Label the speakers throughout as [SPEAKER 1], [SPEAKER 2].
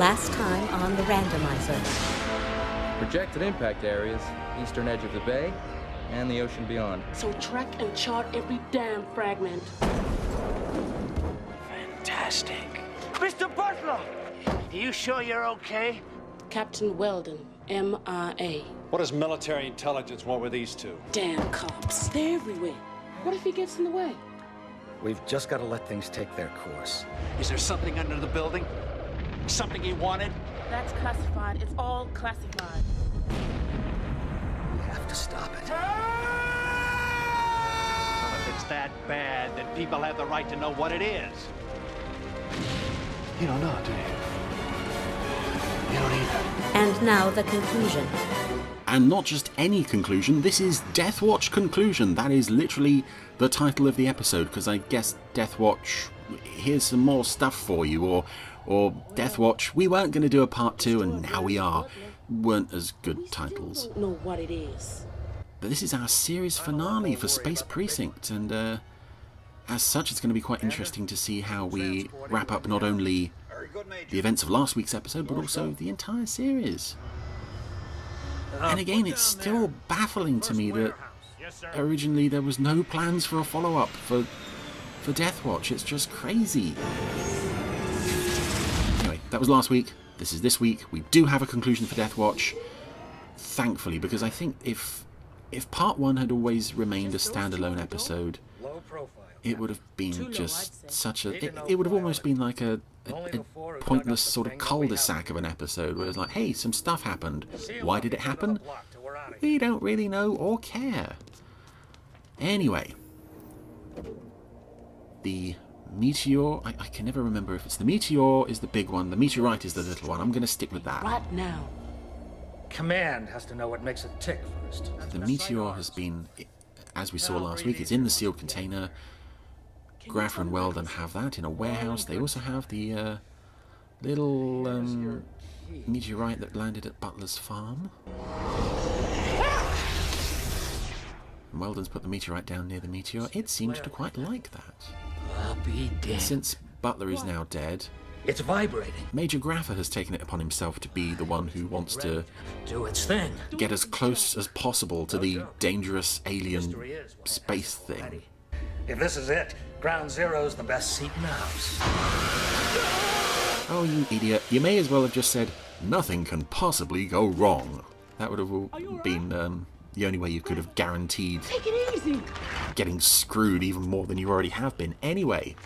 [SPEAKER 1] Last time on the Randomiser.
[SPEAKER 2] Projected impact areas, eastern edge of the bay, and the ocean beyond.
[SPEAKER 3] So track and chart every damn fragment.
[SPEAKER 4] Fantastic. Mr. Butler! Are you sure you're okay?
[SPEAKER 3] Captain Weldon, MIA.
[SPEAKER 5] What does military intelligence want with these two?
[SPEAKER 3] Damn cops. They're everywhere. What if he gets in the way?
[SPEAKER 6] We've just got to let things take their course.
[SPEAKER 4] Is there something under the building? Something he wanted?
[SPEAKER 3] That's classified. It's all classified.
[SPEAKER 6] We have to stop it.
[SPEAKER 4] Well, if it's that bad, then people have the right to know what it is. You don't know, do you? You don't either.
[SPEAKER 1] And now the conclusion.
[SPEAKER 7] And not just any conclusion, this is Deathwatch Conclusion. That is literally the title of the episode, because I guess Deathwatch, here's some more stuff for you, or Deathwatch, we weren't going to do a part 2 and now we are, weren't as good titles.
[SPEAKER 3] Don't know what it is.
[SPEAKER 7] But this is our series finale for Space Precinct, and as such it's going to be quite interesting to see how we wrap up not only the events of last week's episode, but also the entire series. And again, it's still baffling to me that originally there was no plans for a follow-up for Deathwatch. It's just crazy. Anyway, that was last week. This is this week. We do have a conclusion for Deathwatch, thankfully, because I think if part 1 had always remained a standalone episode, it would have been just such a... It would have almost been like a pointless sort of cul-de-sac of an episode where it's like, hey, some stuff happened. Why did it happen? We don't really know or care. Anyway, the meteor, I can never remember if it's the meteor is the big one, the meteorite is the little one. I'm going to stick with that.
[SPEAKER 3] Right now.
[SPEAKER 6] Command has to know what makes it tick first.
[SPEAKER 7] The meteor has been, as we saw last week, it's in the sealed container. Graffa and Weldon have that in a warehouse. They also have the little meteorite that landed at Butler's farm. And Weldon's put the meteorite down near the meteor. It seemed to quite like that.
[SPEAKER 6] I'll be dead.
[SPEAKER 7] Since Butler is now dead,
[SPEAKER 6] It's vibrating.
[SPEAKER 7] Major Graffa has taken it upon himself to be the one who wants to
[SPEAKER 6] Do its thing.
[SPEAKER 7] get as close as possible to the dangerous alien space thing.
[SPEAKER 6] If this is it, Ground Zero's the best seat in the house.
[SPEAKER 7] Oh, you idiot. You may as well have just said, nothing can possibly go wrong. That would have been the only way you could have guaranteed
[SPEAKER 3] Take it easy.
[SPEAKER 7] getting screwed even more than you already have been. Anyway,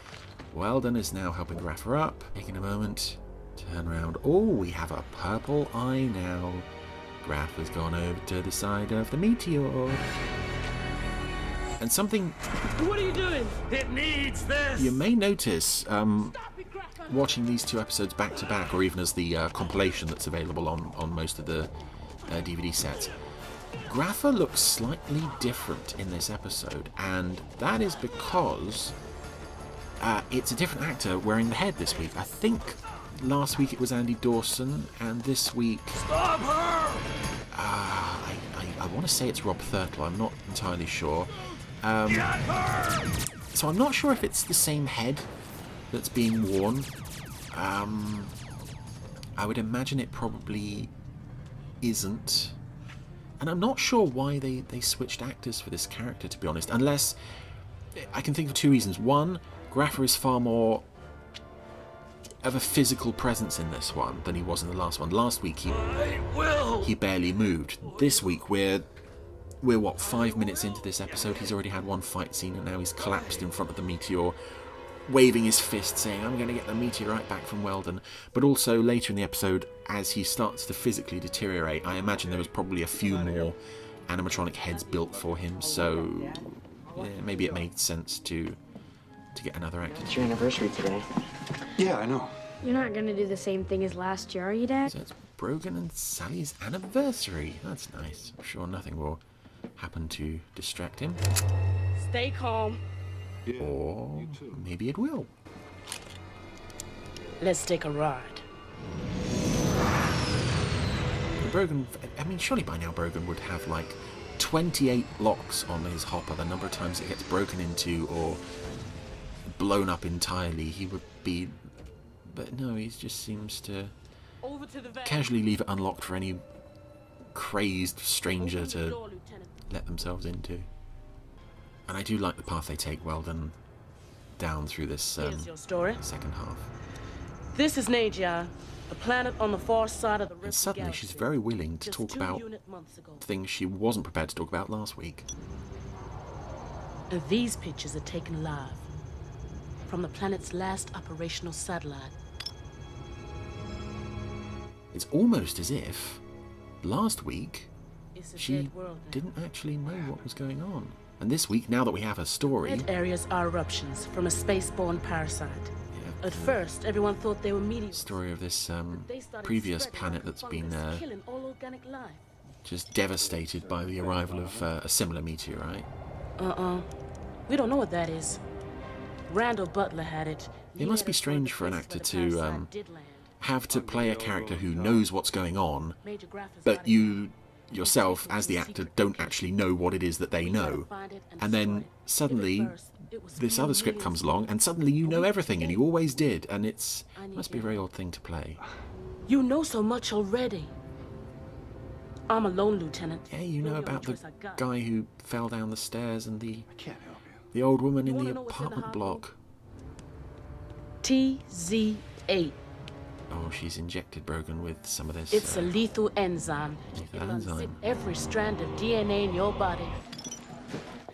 [SPEAKER 7] Weldon is now helping Graffa up. Taking a moment, turn around. Oh, we have a purple eye now. Graffa's gone over to the side of the meteor. And something
[SPEAKER 3] What are you doing?
[SPEAKER 6] It needs this!
[SPEAKER 7] you may notice, watching these two episodes back to back, or even as the compilation that's available on most of the DVD sets, Graffa looks slightly different in this episode, and that is because it's a different actor wearing the head this week. I think last week it was Andy Dawson, and this week...
[SPEAKER 6] Stop her!
[SPEAKER 7] I want to say it's Rob Thurtle, I'm not entirely sure. So I'm not sure if it's the same head that's being worn. I would imagine it probably isn't. And I'm not sure why they switched actors for this character, to be honest. Unless, I can think of two reasons. One, Graffa is far more of a physical presence in this one than he was in the last one. Last week he barely moved. This week we're what, 5 minutes into this episode, he's already had one fight scene and now he's collapsed in front of the meteor, waving his fist saying, I'm going to get the meteorite back from Weldon. But also later in the episode, as he starts to physically deteriorate, I imagine there was probably a few more animatronic heads built for him, so yeah, maybe it made sense to get another actor.
[SPEAKER 8] It's your anniversary today.
[SPEAKER 5] Yeah, I know.
[SPEAKER 9] You're not gonna do the same thing as last year, are you, Dad?
[SPEAKER 7] So it's Brogan and Sally's anniversary. That's nice. I'm sure nothing will happen to distract him.
[SPEAKER 3] Stay calm.
[SPEAKER 5] Yeah,
[SPEAKER 7] Or
[SPEAKER 5] you too.
[SPEAKER 7] maybe it will.
[SPEAKER 3] Let's take a ride.
[SPEAKER 7] Brogan, I mean, surely by now Brogan would have like 28 locks on his hopper. The number of times it gets broken into or blown up entirely, he would be... But no, he just seems to
[SPEAKER 3] Over to the van.
[SPEAKER 7] casually leave it unlocked for any crazed stranger
[SPEAKER 3] Open the
[SPEAKER 7] to
[SPEAKER 3] door, Lieutenant.
[SPEAKER 7] let themselves into. And I do like the path they take Weldon down through this
[SPEAKER 3] Here's your story.
[SPEAKER 7] second half.
[SPEAKER 3] This is Najia, a planet on the far side of the rift.
[SPEAKER 7] And suddenly she's very willing to talk about things she wasn't prepared to talk about last week.
[SPEAKER 3] And these pictures are taken live from the planet's last operational satellite.
[SPEAKER 7] It's almost as if last week
[SPEAKER 3] It's a
[SPEAKER 7] she
[SPEAKER 3] dead world now.
[SPEAKER 7] didn't actually know what was going on. And this week, now that we have her story,
[SPEAKER 3] Red areas are eruptions from a space-borne parasite. At first, everyone thought they were meteors.
[SPEAKER 7] story of this
[SPEAKER 3] But they started
[SPEAKER 7] previous
[SPEAKER 3] spreading
[SPEAKER 7] planet
[SPEAKER 3] like
[SPEAKER 7] that's been
[SPEAKER 3] fungus, killing all organic life.
[SPEAKER 7] just devastated by the arrival of a similar meteorite.
[SPEAKER 3] We don't know what that is. Randall Butler had it.
[SPEAKER 7] It must be strange for an actor to have to play a character who knows what's going on, but you yourself, as the actor, don't actually know what it is that they know. And then suddenly this other script comes along and suddenly you know everything, and you always did, and it must be a very odd thing to play.
[SPEAKER 3] You know so much already. I'm alone, Lieutenant.
[SPEAKER 7] Yeah, you know about the guy who fell down the stairs and the
[SPEAKER 5] Can't help you.
[SPEAKER 7] the old woman in
[SPEAKER 3] You
[SPEAKER 7] the
[SPEAKER 3] wanna know what's in the
[SPEAKER 7] apartment
[SPEAKER 3] hot room?
[SPEAKER 7] block.
[SPEAKER 3] TZ8.
[SPEAKER 7] Oh, she's injected Brogan with some of this.
[SPEAKER 3] It's a lethal enzyme.
[SPEAKER 7] Lethal
[SPEAKER 3] It unzip
[SPEAKER 7] enzyme.
[SPEAKER 3] every strand of DNA in your body.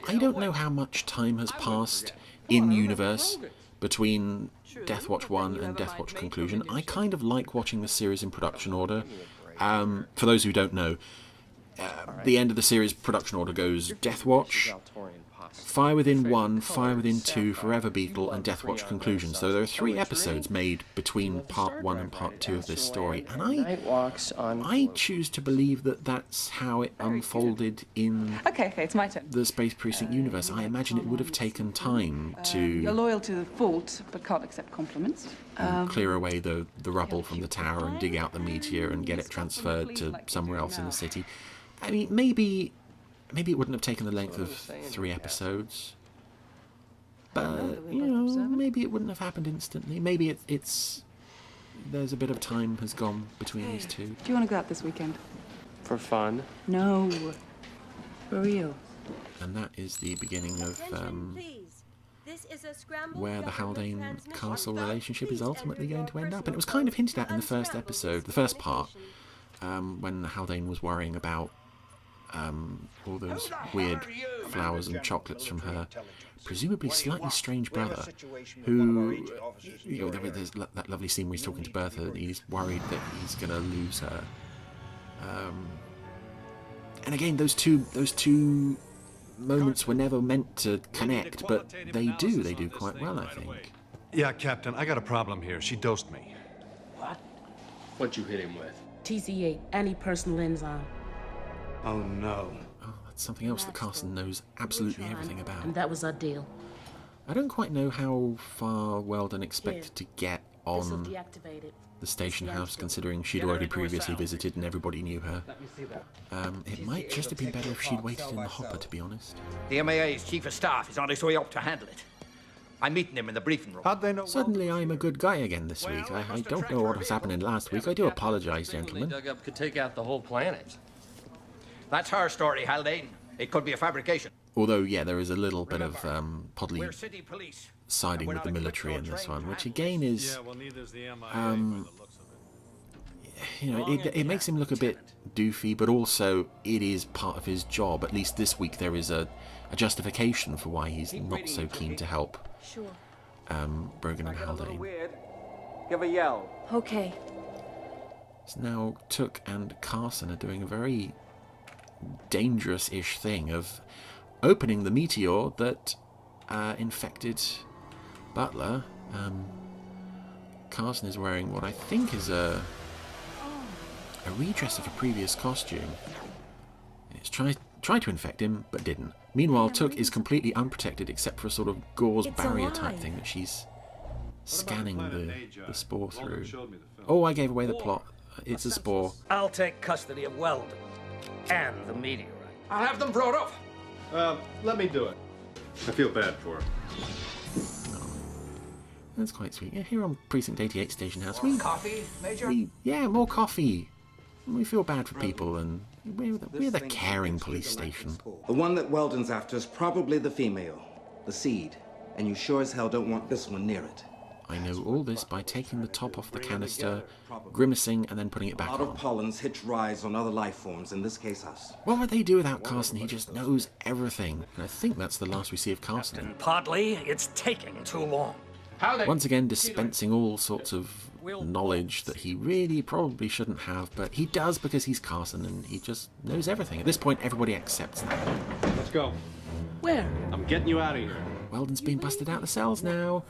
[SPEAKER 7] I don't know how much time has passed in universe between Deathwatch 1 and Deathwatch Conclusion. I kind of like watching the series in production order. For those who don't know, the end of the series production order goes Deathwatch, Fire Within 1, Fire Within 2, Forever Beetle, and Deathwatch Conclusion. So there are 3 episodes made between part 1 and part 2 of this story, and I choose to believe that that's how it unfolded in
[SPEAKER 8] Okay, it's my turn.
[SPEAKER 7] the Space Precinct universe. I imagine it would have taken time
[SPEAKER 8] You're
[SPEAKER 7] to
[SPEAKER 8] loyal to the fault, but can't accept compliments.
[SPEAKER 7] clear away the rubble from the tower and dig out the meteor and get it transferred to somewhere else in the city. I mean, maybe it wouldn't have taken the length of 3 episodes, but you know, maybe it wouldn't have happened instantly. Maybe it's there's a bit of time has gone between these two.
[SPEAKER 8] Do you want to go out this weekend?
[SPEAKER 10] For fun?
[SPEAKER 8] No. For real.
[SPEAKER 7] And that is the beginning of where the Haldane Castle relationship is ultimately going to end up. And it was kind of hinted at in the first episode, the first part, when Haldane was worrying about all those weird flowers and chocolates from her presumably slightly strange brother, who, you know, there's that lovely scene where he's talking to Bertha and he's worried that he's going to lose her. And again, those two moments were never meant to connect, but they do quite well, I think.
[SPEAKER 5] Yeah, Captain, I got a problem here. She dosed me.
[SPEAKER 3] What?
[SPEAKER 10] What'd you hit him with?
[SPEAKER 3] TZ8, anti-personal enzyme.
[SPEAKER 5] Oh, no.
[SPEAKER 7] Oh, that's something else that Carson knows absolutely everything about.
[SPEAKER 3] And that was our deal.
[SPEAKER 7] I don't quite know how far Weldon expected to get
[SPEAKER 3] This'll
[SPEAKER 7] on
[SPEAKER 3] deactivate it.
[SPEAKER 7] the station house, considering she'd already previously visited and everybody knew her. It might just have been better if she'd waited in the hopper, to be honest.
[SPEAKER 4] The MAA's chief of staff is on his way up to handle it. I'm meeting him in the briefing room.
[SPEAKER 5] How'd they know?
[SPEAKER 7] Suddenly I'm a good guy again this week. I don't know what was happening last week. I do apologise,
[SPEAKER 10] They
[SPEAKER 7] gentlemen.
[SPEAKER 10] dug up could take out the whole planet.
[SPEAKER 4] That's her story, Haldane. It could be a fabrication.
[SPEAKER 7] Although, yeah, there is a little bit of Podley
[SPEAKER 4] We're city police.
[SPEAKER 7] siding with the military in this one, which again is,
[SPEAKER 5] Yeah, well, neither's the MIA by the looks of it.
[SPEAKER 7] you know, it makes him look a bit doofy, but also it is part of his job. At least this week there is a justification for why he's not so keen to help
[SPEAKER 3] Sure.
[SPEAKER 7] Brogan and Haldane.
[SPEAKER 10] Give a yell.
[SPEAKER 9] Okay.
[SPEAKER 7] So now Took and Carson are doing a very dangerous-ish thing of opening the meteor that infected Butler. Carson is wearing what I think is a redress of a previous costume. It's tried to infect him, but didn't. Meanwhile, Took is completely unprotected except for a sort of gauze barrier type thing that she's scanning the spore through. Oh, I gave away the plot. It's a spore.
[SPEAKER 6] I'll take custody of Weldon and the meteorite.
[SPEAKER 4] I'll have them brought up.
[SPEAKER 5] Let me do it. I feel bad for her.
[SPEAKER 7] That's quite sweet. Yeah, here on Precinct 88 Station House,
[SPEAKER 4] Coffee, Major?
[SPEAKER 7] yeah, more coffee. We feel bad for people, and we're the caring police station.
[SPEAKER 11] The one that Weldon's after is probably the female, the seed, and you sure as hell don't want this one near it.
[SPEAKER 7] I know all this by taking the top off the canister, grimacing, and then putting it back
[SPEAKER 11] A lot of
[SPEAKER 7] on.
[SPEAKER 11] pollens hitch rides on other life forms, in this case us.
[SPEAKER 7] What would they do without Carson? He just knows everything. And I think that's the last we see of Carson.
[SPEAKER 6] Captain Podley, it's taking too long.
[SPEAKER 7] Once again, dispensing all sorts of knowledge that he really probably shouldn't have, but he does because he's Carson and he just knows everything. At this point, everybody accepts that.
[SPEAKER 10] Let's go.
[SPEAKER 3] Where?
[SPEAKER 10] I'm getting you out of here.
[SPEAKER 7] Weldon's been busted out of the cells now.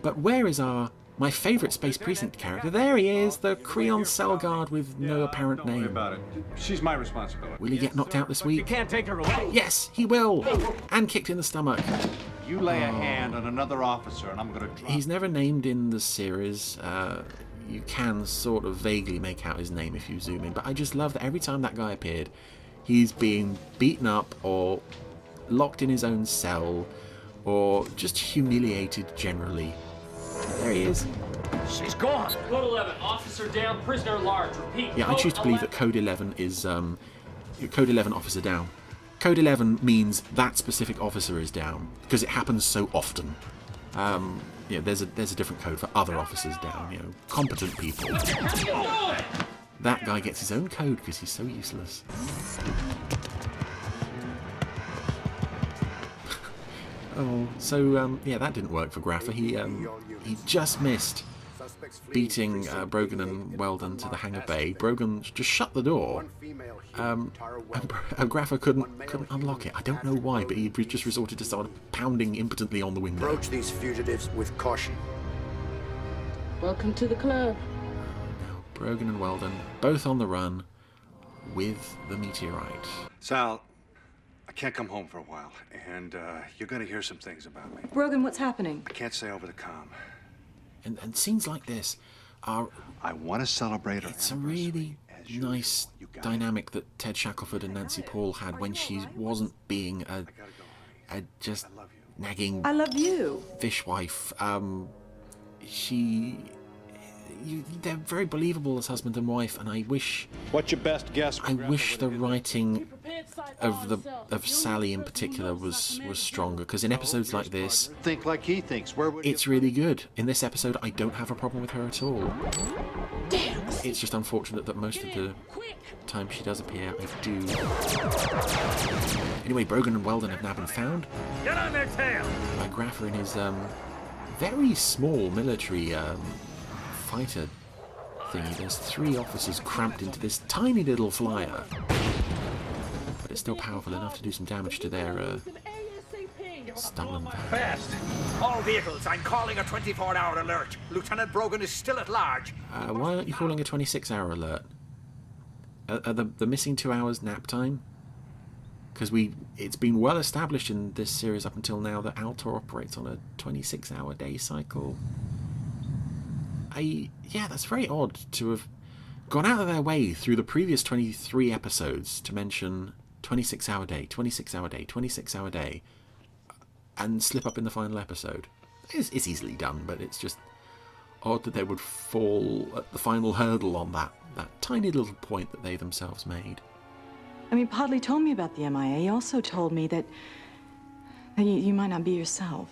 [SPEAKER 7] But where is my favourite Space Precinct character? There he is, the Creon cell guard with no apparent name.
[SPEAKER 10] About it. She's my responsibility.
[SPEAKER 7] Will he get knocked out this week?
[SPEAKER 10] You can't take her away.
[SPEAKER 7] Yes, he will! And kicked in the stomach.
[SPEAKER 12] You lay a hand on another officer and I'm gonna drop.
[SPEAKER 7] He's never named in the series. You can sort of vaguely make out his name if you zoom in, but I just love that every time that guy appeared, he's being beaten up or locked in his own cell or just humiliated generally. There he is.
[SPEAKER 6] She's gone.
[SPEAKER 10] Code 11, officer down, prisoner large. Repeat.
[SPEAKER 7] Yeah, I choose to believe that Code 11 is Code 11 officer down. Code 11 means that specific officer is down because it happens so often. Yeah, there's a different code for other officers down. You know, competent people. That guy gets his own code because he's so useless. Oh, so yeah, that didn't work for Graffa. He just missed beating Brogan and Weldon to the hangar bay. Brogan just shut the door. And Graffa couldn't unlock it. I don't know why, but he just resorted to start pounding impotently on the window.
[SPEAKER 13] Approach these fugitives with caution.
[SPEAKER 3] Welcome to the club.
[SPEAKER 7] Now, Brogan and Weldon, both on the run with the meteorite.
[SPEAKER 12] Sal, I can't come home for a while, and you're gonna hear some things about me.
[SPEAKER 8] Brogan, what's happening?
[SPEAKER 12] I can't say over the comm.
[SPEAKER 7] And scenes like this are...
[SPEAKER 12] I want to celebrate her.
[SPEAKER 7] It's a really nice dynamic that Ted Shackelford and Nancy Paul had when she wasn't being a just nagging...
[SPEAKER 8] I love you.
[SPEAKER 7] ...fishwife. They're very believable as husband and wife, and I wish...
[SPEAKER 10] What's your best guess?
[SPEAKER 7] I wish the writing of Sally in particular was stronger, because in episodes like this,
[SPEAKER 12] think like he thinks. Where would
[SPEAKER 7] it's really good. In this episode, I don't have a problem with her at all.
[SPEAKER 3] Damn.
[SPEAKER 7] It's just unfortunate that most of the time she does appear, I do. Anyway, Brogan and Weldon have now been found.
[SPEAKER 6] Get on their tail.
[SPEAKER 7] By Graffa in his very small military fighter thingy. There's 3 officers cramped into this tiny little flyer, but it's still powerful enough to do some damage to their stolen van.
[SPEAKER 4] Fast. All vehicles, I'm calling a 24-hour alert. Lieutenant Brogan is still at large.
[SPEAKER 7] Why aren't you calling a 26-hour alert? Are the missing 2 hours nap time? Because it's been well established in this series up until now that Altor operates on a 26-hour day cycle. Yeah, that's very odd to have gone out of their way through the previous 23 episodes to mention 26-hour day, 26-hour day, 26-hour day, and slip up in the final episode. It's easily done, but it's just odd that they would fall at the final hurdle on that tiny little point that they themselves made.
[SPEAKER 8] I mean, Podley told me about the MIA. He also told me that you might not be yourself.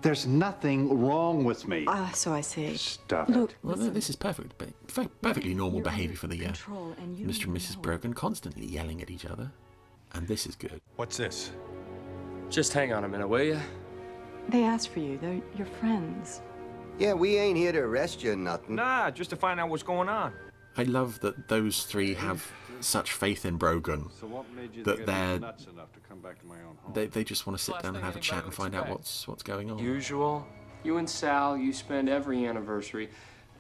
[SPEAKER 12] There's nothing wrong with me.
[SPEAKER 8] So I see.
[SPEAKER 12] Stop
[SPEAKER 8] Look,
[SPEAKER 12] it.
[SPEAKER 7] Well, no, this is perfectly normal
[SPEAKER 8] you're
[SPEAKER 7] behaviour for the
[SPEAKER 8] control, and you
[SPEAKER 7] Mr. and Mrs. Brogan, constantly yelling at each other. And this is good.
[SPEAKER 12] What's this?
[SPEAKER 10] Just hang on a minute, will you?
[SPEAKER 8] They asked for you. They're your friends.
[SPEAKER 13] Yeah, we ain't here to arrest you or nothing.
[SPEAKER 4] Nah, just to find out what's going on.
[SPEAKER 7] I love that those 3 have such faith in Brogan that
[SPEAKER 12] nuts enough to come back to my own home?
[SPEAKER 7] they just want to sit down and have a chat and find out what's going on.
[SPEAKER 10] Usual. You and Sal, you spend every anniversary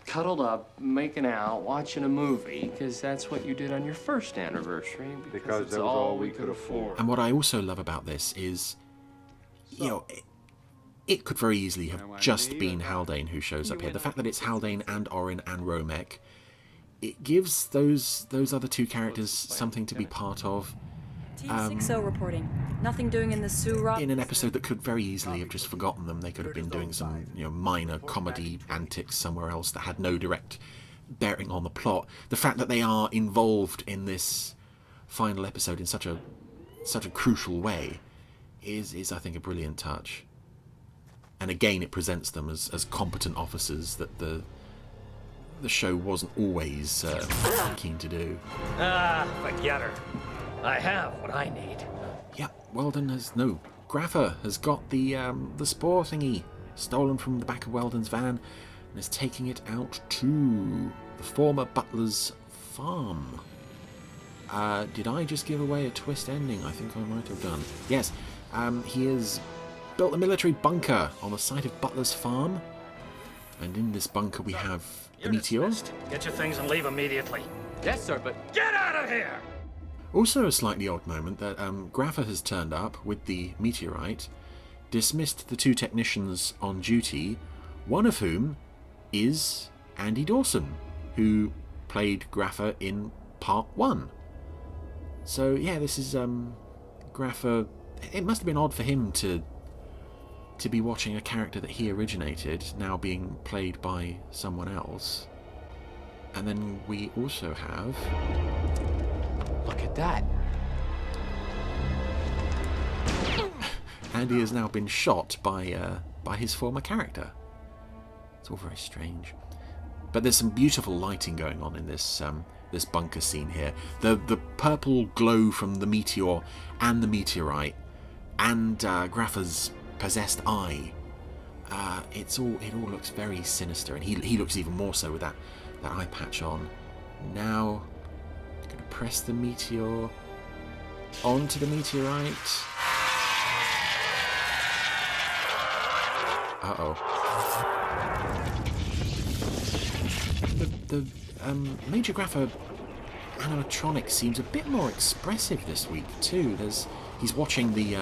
[SPEAKER 10] cuddled up, making out, watching a movie, because that's what you did on your first anniversary, because it's all we could afford.
[SPEAKER 7] And what I also love about this is, you know, it could very easily have just been Haldane who shows up here. The fact that it's Haldane and Orin and Romek, it gives those other 2 characters something to be part of.
[SPEAKER 8] T60 reporting. Nothing doing in the sewer.
[SPEAKER 7] In an episode that could very easily have just forgotten them. They could have been doing some, minor comedy antics somewhere else that had no direct bearing on the plot. The fact that they are involved in this final episode in such a crucial way is I think a brilliant touch. And again, it presents them as competent officers that the show wasn't always keen to do.
[SPEAKER 6] Forget her. I have what I need.
[SPEAKER 7] Yeah, Weldon Graffa has got the spore thingy stolen from the back of Weldon's van and is taking it out to the former Butler's farm. Did I just give away a twist ending? I think I might have done. Yes, he has built a military bunker on the site of Butler's farm, and in this bunker we have the meteor.
[SPEAKER 6] Get your things and leave immediately.
[SPEAKER 2] Yes, sir, but...
[SPEAKER 6] Get out of here!
[SPEAKER 7] Also a slightly odd moment that Graffa has turned up with the meteorite, dismissed the 2 technicians on duty, one of whom is Andy Dawson, who played Graffa in part 1. So yeah, this is Graffa. It must have been odd for him to be watching a character that he originated now being played by someone else. And then we also have...
[SPEAKER 10] Look at that.
[SPEAKER 7] Andy has now been shot by his former character. It's all very strange. But there's some beautiful lighting going on in this this bunker scene here. The purple glow from the meteor and the meteorite and Graffa's possessed eye. It all looks very sinister, and he looks even more so with that eye patch on. Now, I'm going to press the meteor onto the meteorite. Uh-oh. The Major Graffa animatronic seems a bit more expressive this week too. He's watching the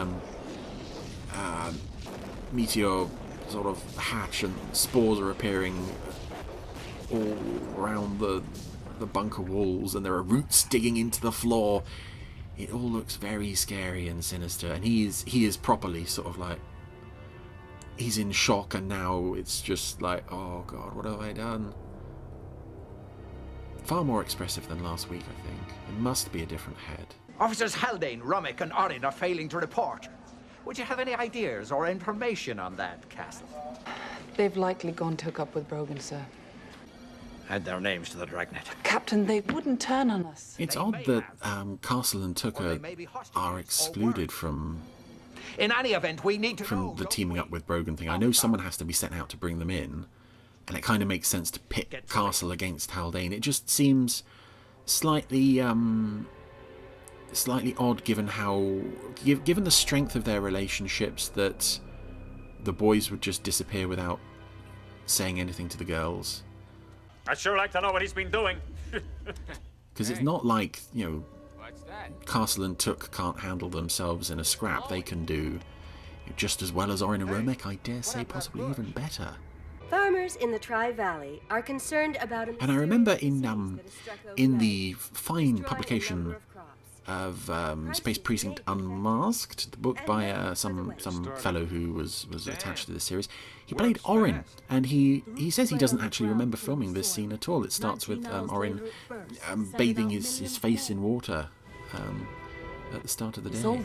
[SPEAKER 7] meteor sort of hatch, and spores are appearing all around the bunker walls, and there are roots digging into the floor. It all looks very scary and sinister, and he is properly sort of like, he's in shock, and now it's just like, oh god, what have I done? Far more expressive than last week, I think. It must be a different head.
[SPEAKER 4] Officers Haldane, Rummick, and Orin are failing to report. Would you have any ideas or information on that, Castle?
[SPEAKER 14] They've likely gone to hook up with Brogan, sir.
[SPEAKER 4] Add their names to the dragnet.
[SPEAKER 14] Captain, they wouldn't turn on us.
[SPEAKER 7] It's odd that Carson and Tucker are excluded from...
[SPEAKER 4] In any event, we need to
[SPEAKER 7] from the teaming up with Brogan thing. I know someone has to be sent out to bring them in, and it kind of makes sense to pit Castle against Haldane. It just seems slightly odd given given the strength of their relationships, that the boys would just disappear without saying anything to the girls.
[SPEAKER 6] I'd sure like to know what he's been doing.
[SPEAKER 7] Because it's not like, Castle and Took can't handle themselves in a scrap. They can do just as well as Orin and Romek, I dare say, possibly even better.
[SPEAKER 15] Farmers in the Tri-Valley are concerned about...
[SPEAKER 7] And I remember in the fine publication of Space Precinct Unmasked, the book by some fellow who was attached to this series, he played Orin, and he says he doesn't actually remember filming this scene at all. It starts with Orin bathing his face in water at the start of the day.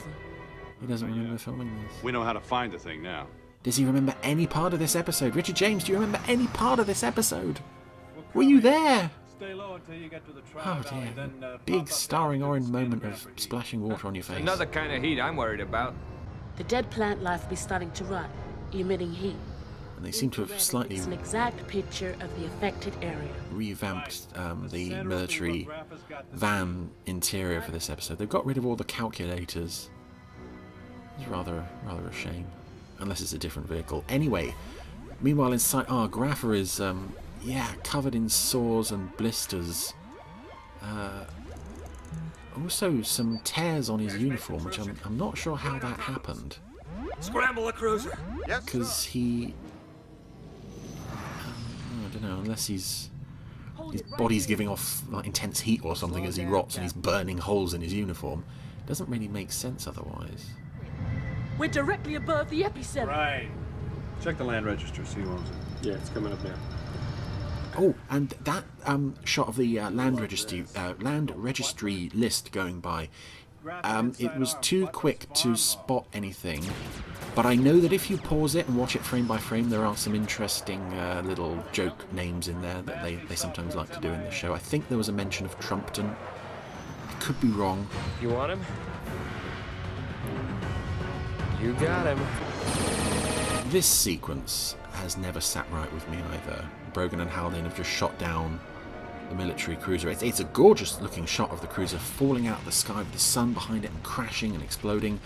[SPEAKER 7] He doesn't remember filming this.
[SPEAKER 12] We know how to find the thing now.
[SPEAKER 7] Does he remember any part of this episode? Richard James, do you remember any part of this episode? Were you there?
[SPEAKER 16] Stay low until you get to the
[SPEAKER 7] Oh dear. Big starring Orin moment of splashing water on your face.
[SPEAKER 2] Another kind of heat I'm worried about.
[SPEAKER 3] The dead plant life will be starting to rot, emitting heat.
[SPEAKER 7] And they seem to have slightly...
[SPEAKER 3] It's an exact picture of the affected area.
[SPEAKER 7] Revamped the military van interior for this episode. They've got rid of all the calculators. It's rather a shame. Unless it's a different vehicle. Anyway, meanwhile inside... Graffa is... covered in sores and blisters. Also some tears on his uniform, which I'm not sure how that happened.
[SPEAKER 6] Scramble the cruiser.
[SPEAKER 7] Because he... I don't know, unless his body's giving off like intense heat or something as he rots and he's burning holes in his uniform. Doesn't really make sense otherwise.
[SPEAKER 3] We're directly above the epicenter.
[SPEAKER 12] Right. Check the land register, see who owns it.
[SPEAKER 10] Yeah, it's coming up now.
[SPEAKER 7] Oh, and that shot of the land registry list going by, it was too quick to spot anything. But I know that if you pause it and watch it frame by frame, there are some interesting little joke names in there that they sometimes like to do in the show. I think there was a mention of Trumpton. I could be wrong.
[SPEAKER 10] You want him? You got him.
[SPEAKER 7] This sequence has never sat right with me either. Brogan and Haldane have just shot down the military cruiser. It's a gorgeous looking shot of the cruiser falling out of the sky with the sun behind it and crashing and exploding.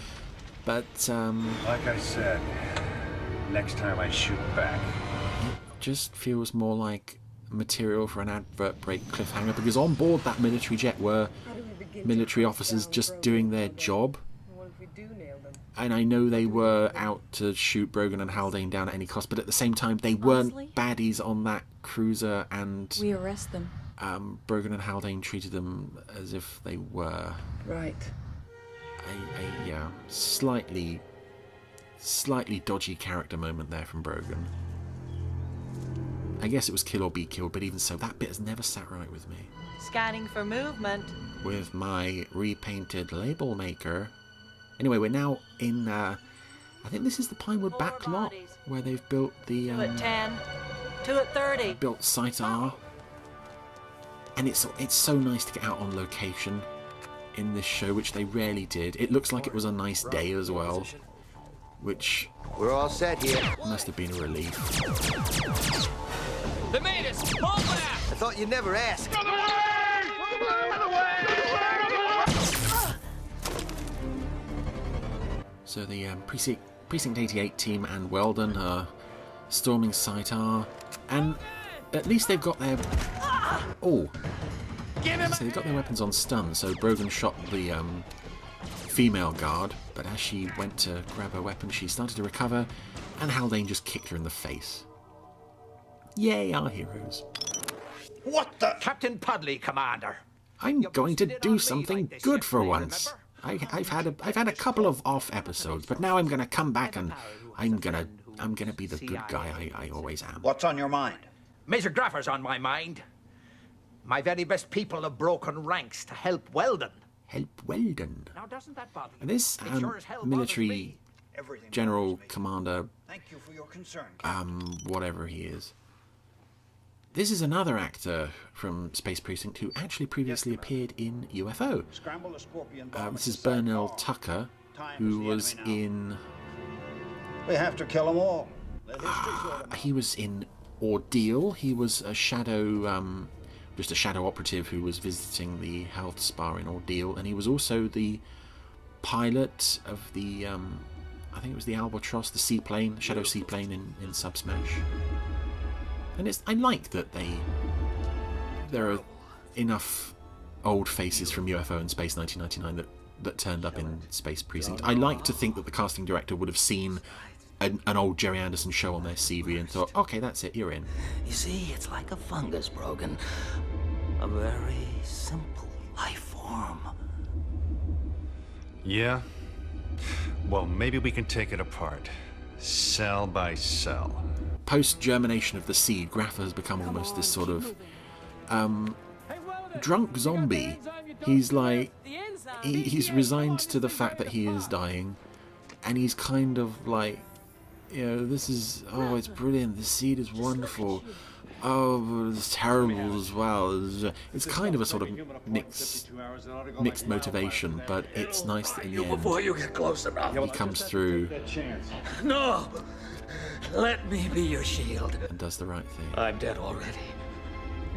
[SPEAKER 7] But,
[SPEAKER 12] like I said, next time I shoot back.
[SPEAKER 7] It just feels more like material for an advert break cliffhanger, because on board that military jet were military officers just doing their job. And I know they were out to shoot Brogan and Haldane down at any cost, but at the same time, they weren't baddies on that cruiser, and
[SPEAKER 14] we arrest them.
[SPEAKER 7] Brogan and Haldane treated them as if they were.
[SPEAKER 14] Right.
[SPEAKER 7] Yeah, slightly dodgy character moment there from Brogan. I guess it was kill or be killed, but even so, that bit has never sat right with me.
[SPEAKER 16] Scanning for movement.
[SPEAKER 7] With my repainted label maker. Anyway, we're now in, I think this is the Pinewood back lot, where they've built the,
[SPEAKER 16] 2 at 10, 2 at 30.
[SPEAKER 7] Built Site R. And it's so nice to get out on location in this show, which they rarely did. It looks like it was a nice day as well, which...
[SPEAKER 13] We're all set here.
[SPEAKER 7] Must have been a relief.
[SPEAKER 10] They made us! Hold back!
[SPEAKER 13] I thought you'd never ask.
[SPEAKER 7] So the Precinct 88 team and Weldon are storming Site R, and at least they've got their... Oh! So they've got their weapons on stun, so Brogan shot the female guard, but as she went to grab her weapon, she started to recover, and Haldane just kicked her in the face. Yay, our heroes.
[SPEAKER 4] What the? Captain Pudley, Commander.
[SPEAKER 7] I'm going to do something good for once. I've had a couple of off episodes, but now I'm going to come back and I'm gonna be the good guy I always am.
[SPEAKER 4] What's on your mind? Major Graffa's on my mind. My very best people have broken ranks to help Weldon.
[SPEAKER 7] Help Weldon.
[SPEAKER 4] Now, doesn't that bother you?
[SPEAKER 7] And this military general commander, whatever he is. This is another actor from Space Precinct who actually previously appeared in UFO. This is Burnell Tucker, who was in...
[SPEAKER 17] We have to kill them all.
[SPEAKER 7] He was in Ordeal. He was a shadow, just a shadow operative who was visiting the health spa in Ordeal, and he was also the pilot of the, I think it was the Albatross, the seaplane, shadow seaplane in Subsmash. And I like that there are enough old faces from UFO and Space 1999 that turned up in Space Precinct. I like to think that the casting director would have seen an old Jerry Anderson show on their CV and thought, okay, that's it, you're in.
[SPEAKER 18] You see, it's like a fungus, Brogan. A very simple life form.
[SPEAKER 12] Yeah? Well, maybe we can take it apart. Cell by cell.
[SPEAKER 7] Post-germination of the seed, Graffa has become almost this sort of drunk zombie. He's like, he's resigned to the fact that he is dying, and he's kind of like, you know, this is, oh, it's brilliant, the seed is wonderful, oh, but it's terrible as well. It's kind of a sort of mixed motivation, but it's nice that in the end,
[SPEAKER 18] before you get close enough,
[SPEAKER 7] he comes through.
[SPEAKER 18] No! Let me be your shield.
[SPEAKER 7] And does the right thing.
[SPEAKER 18] I'm dead already.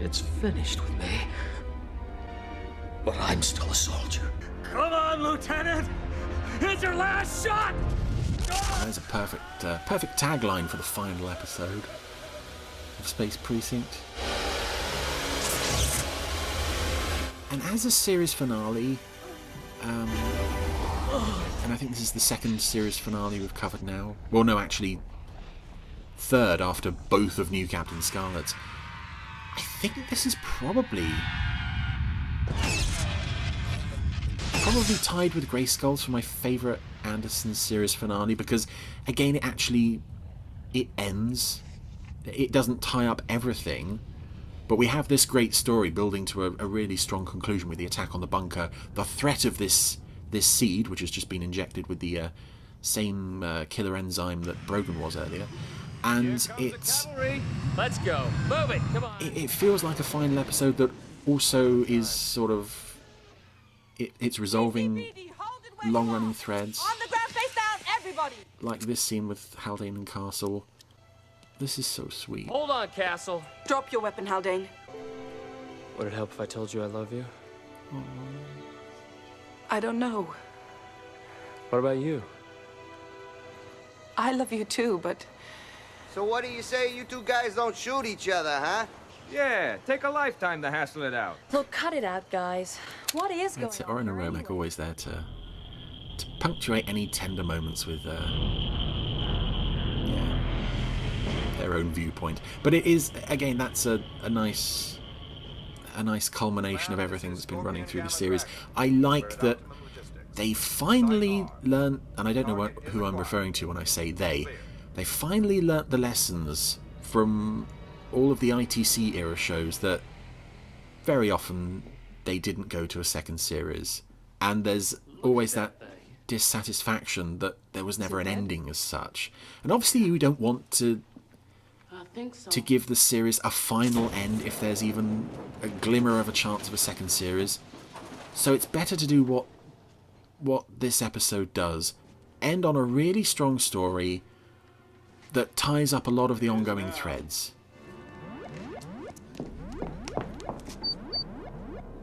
[SPEAKER 18] It's finished with me. But I'm still a soldier. Come on, Lieutenant! It's your last shot!
[SPEAKER 7] There's a perfect tagline for the final episode of Space Precinct. And as a series finale, and I think this is the second series finale we've covered now. Well, no, actually, third after both of New Captain Scarlet's. I think this is probably probably tied with Grey Skulls for my favourite Anderson series finale, because again it ends. It doesn't tie up everything, but we have this great story building to a really strong conclusion with the attack on the bunker, the threat of this seed, which has just been injected with the same killer enzyme that Brogan was earlier, and it's...
[SPEAKER 10] Let's go. Move it. Come on.
[SPEAKER 7] It feels like a final episode that also is sort of... It's resolving long-running threads.
[SPEAKER 16] On the ground, face down, everybody!
[SPEAKER 7] Like this scene with Haldane and Castle. This is so sweet.
[SPEAKER 10] Hold on, Castle.
[SPEAKER 14] Drop your weapon, Haldane.
[SPEAKER 10] Would it help if I told you I love you?
[SPEAKER 14] I don't know.
[SPEAKER 10] What about you?
[SPEAKER 14] I love you too, but...
[SPEAKER 13] So what do you say you two guys don't shoot each other, huh?
[SPEAKER 2] Yeah, take a lifetime to hassle it out.
[SPEAKER 19] Look, cut it out, guys. What is going
[SPEAKER 7] That's it. Oren and Romek always there to punctuate any tender moments with their own viewpoint. But it is, again, that's a nice culmination of everything that's been running through the series. I like that they finally learned, and I don't know who I'm referring to when I say they finally learnt the lessons from all of the ITC era shows that very often they didn't go to a second series, and there's always that dissatisfaction that there was never an ending as such. And obviously you don't want to give the series a final end if there's even a glimmer of a chance of a second series. So it's better to do what this episode does. End on a really strong story that ties up a lot of the ongoing threads.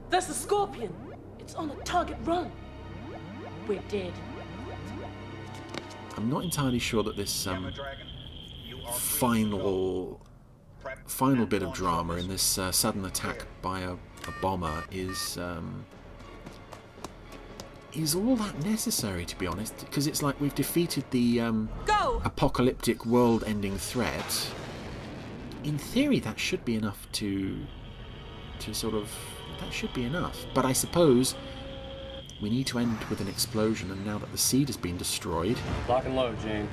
[SPEAKER 3] That's the Scorpion. It's on a target run. We're dead.
[SPEAKER 7] I'm not entirely sure that this final bit of drama in this sudden attack by a bomber is all that necessary, to be honest, because it's like we've defeated the apocalyptic world-ending threat. In theory, that should be enough to sort of... That should be enough. But I suppose we need to end with an explosion, and now that the seed has been destroyed...
[SPEAKER 10] Lock and load, Jane.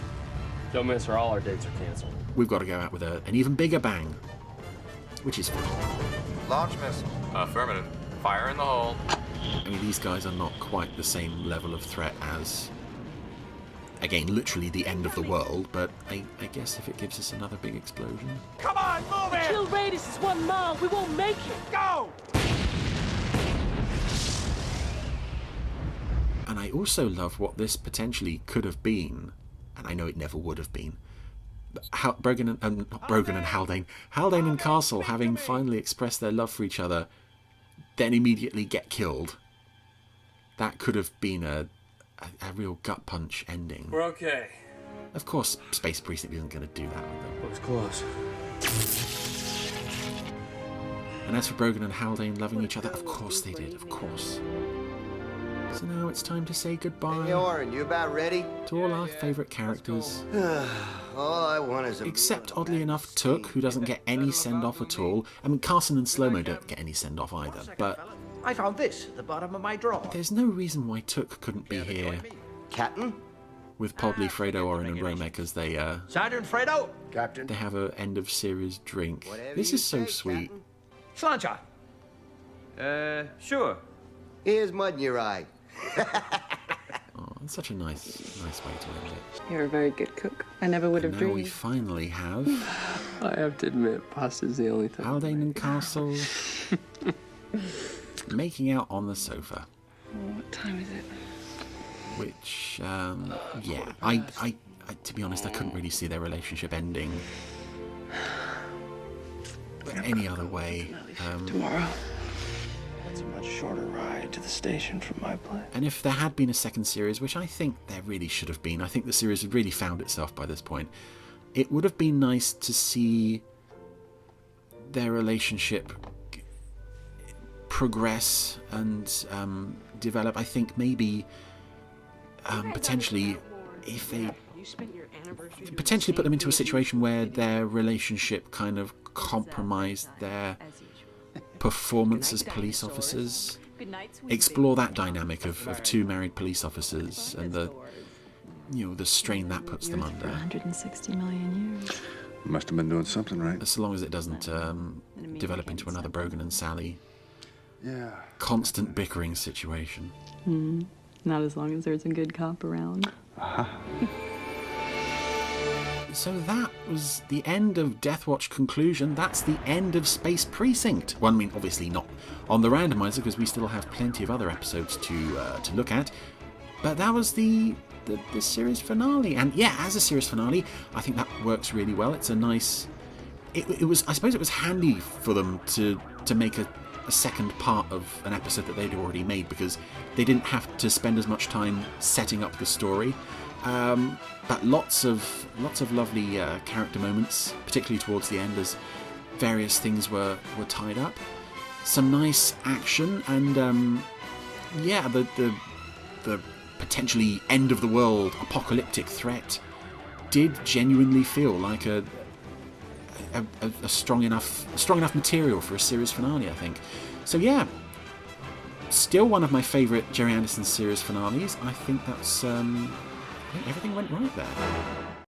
[SPEAKER 10] Don't miss or all our dates are cancelled.
[SPEAKER 7] We've got to go out with an even bigger bang, which is fun.
[SPEAKER 2] Launch missile. Affirmative. Fire in the hole.
[SPEAKER 7] I mean, these guys are not quite the same level of threat as, again, literally the end of the world, but I guess if it gives us another big explosion...
[SPEAKER 16] Come on, move it!
[SPEAKER 3] The kill radius is 1 mile. We won't make it.
[SPEAKER 16] Go!
[SPEAKER 7] And I also love what this potentially could have been, and I know it never would have been. Brogan and Haldane and Castle, having finally expressed their love for each other, then immediately get killed. That could have been a real gut punch ending.
[SPEAKER 10] We're okay.
[SPEAKER 7] Of course, Space Precinct isn't going to do that with them.
[SPEAKER 10] It was close.
[SPEAKER 7] And as for Brogan and Haldane loving each other, of course they did, of course. So now it's time to say goodbye.
[SPEAKER 13] Hey, Oren, you about ready?
[SPEAKER 7] To all our favourite characters.
[SPEAKER 13] All I want is a...
[SPEAKER 7] Except, oddly enough, Took, who doesn't get any send-off at all. I mean, Carson and Slow-Mo don't get any send-off either, but...
[SPEAKER 4] I found this at the bottom of my drawer.
[SPEAKER 7] There's no reason why Took couldn't be here.
[SPEAKER 13] Captain?
[SPEAKER 7] With Podley, Fredo, Oren and Romek as they,
[SPEAKER 4] Sergeant Fredo!
[SPEAKER 13] Captain?
[SPEAKER 7] They have an end-of-series drink. This is so sweet.
[SPEAKER 4] Sláinte.
[SPEAKER 2] Sure.
[SPEAKER 13] Here's mud in your eye.
[SPEAKER 7] Oh, that's such a nice way to end it.
[SPEAKER 14] You're a very good cook. I never would have
[SPEAKER 7] Now
[SPEAKER 14] dreamed.
[SPEAKER 7] we finally have...
[SPEAKER 10] I have to admit, pasta's the only thing.
[SPEAKER 7] Haldane and Castle making out on the sofa.
[SPEAKER 14] What time is it?
[SPEAKER 7] Which, yeah, I to be honest, I couldn't really see their relationship ending any other way.
[SPEAKER 14] Tomorrow.
[SPEAKER 10] It's a much shorter ride to the station from my place.
[SPEAKER 7] And if there had been a second series, which I think there really should have been, I think the series had really found itself by this point, it would have been nice to see their relationship progress and develop. I think maybe potentially if they potentially put them into a situation where their relationship kind of compromised their performance as police officers. explore that dynamic of two married police officers and the strain that puts them under.
[SPEAKER 8] 160 million years.
[SPEAKER 20] Must have been doing something right.
[SPEAKER 7] So long as it doesn't develop into another Brogan and Sally constant bickering situation.
[SPEAKER 8] Not as long as there's a good cop around.
[SPEAKER 7] So that was the end of Deathwatch Conclusion. That's the end of Space Precinct. Well, I mean, obviously not on the randomizer, because we still have plenty of other episodes to look at. But that was the series finale. And yeah, as a series finale, I think that works really well. It's a nice... It was, I suppose it was handy for them to make a second part of an episode that they'd already made, because they didn't have to spend as much time setting up the story. But lots of lovely character moments, particularly towards the end as various things were tied up. Some nice action, and the potentially end of the world apocalyptic threat did genuinely feel like a strong enough material for a series finale, I think. So yeah, still one of my favourite Jerry Anderson series finales. I think that's I think everything went right there.